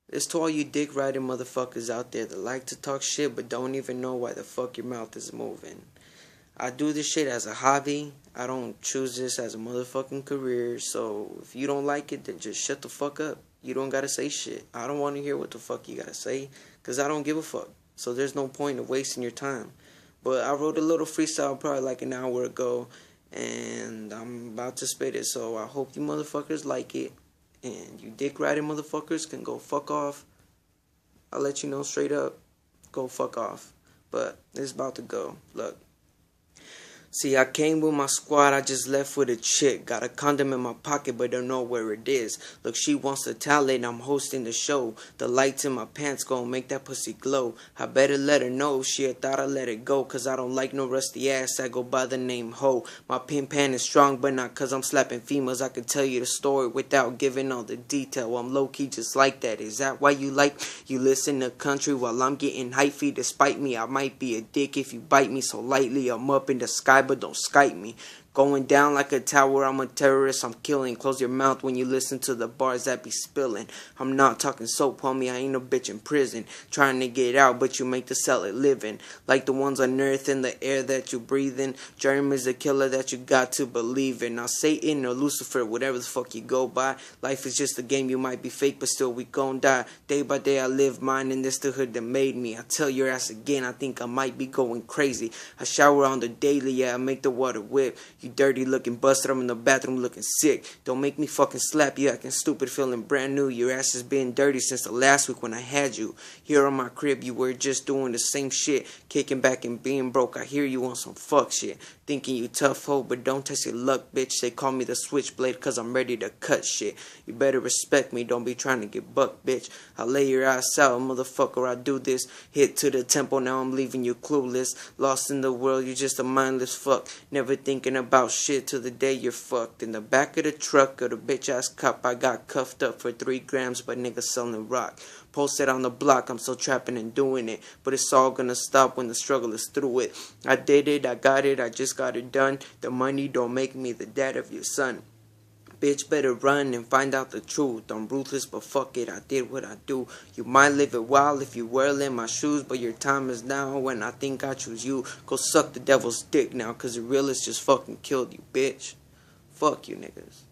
It's to all you dick riding motherfuckers out there that like to talk shit but don't even know why the fuck your mouth is moving. I do this shit as a hobby. I don't choose this as a motherfucking career. So if you don't like it, then just shut the fuck up. You don't gotta say shit. I don't want to hear what the fuck you gotta say, because I don't give a fuck. So there's no point of wasting your time. But I wrote a little freestyle probably like an hour ago, and I'm about to spit it. So I hope you motherfuckers like it. And you dick riding motherfuckers can go fuck off. I'll let you know straight up. Go fuck off. But it's about to go. Look. See, I came with my squad, I just left with a chick. Got a condom in my pocket, but don't know where it is. Look, she wants the talent, I'm hosting the show. The lights in my pants gon' make that pussy glow. I better let her know, she had thought I let it go. Cause I don't like no rusty ass, I go by the name Ho. My pin pan is strong, but not cause I'm slapping females. I can tell you the story without giving all the detail. I'm low-key just like that. Is that why you listen to country while I'm getting hyphy? Despite me, I might be a dick if you bite me so lightly. I'm up in the sky, but don't Skype me. Going down like a tower, I'm a terrorist, I'm killing. Close your mouth when you listen to the bars that be spilling. I'm not talking soap, homie, I ain't no bitch in prison. Trying to get out, but you make the cell it living. Like the ones on earth and the air that you breathe in. Germ is a killer that you got to believe in. Now Satan or Lucifer, whatever the fuck you go by. Life is just a game, you might be fake, but still we gon' die. Day by day I live mine, and this the hood that made me. I tell your ass again, I think I might be going crazy. I shower on the daily, yeah, I make the water whip. You dirty looking busted, I'm in the bathroom looking sick. Don't make me fucking slap you acting stupid, feeling brand new. Your ass has been dirty since the last week when I had you. Here on my crib, you were just doing the same shit. Kicking back and being broke, I hear you on some fuck shit. Thinking you tough hoe, but don't test your luck, bitch. They call me the switchblade cause I'm ready to cut shit. You better respect me, don't be trying to get bucked, bitch. I lay your ass out, motherfucker, I do this. Hit to the temple, now I'm leaving you clueless. Lost in the world, you just a mindless fuck. Never thinking about shit till the day you're fucked. In the back of the truck of the bitch ass cop, I got cuffed up for 3 grams by niggas selling rock. Posted on the block, I'm still trapping and doing it, but it's all gonna stop when the struggle is through it. I did it, I got it, I just got it done. The money don't make me the dad of your son. Bitch, better run and find out the truth. I'm ruthless, but fuck it, I did what I do. You might live it wild if you whirl in my shoes, but your time is now when I think I choose you. Go suck the devil's dick now, cause the realest just fucking killed you, bitch. Fuck you niggas.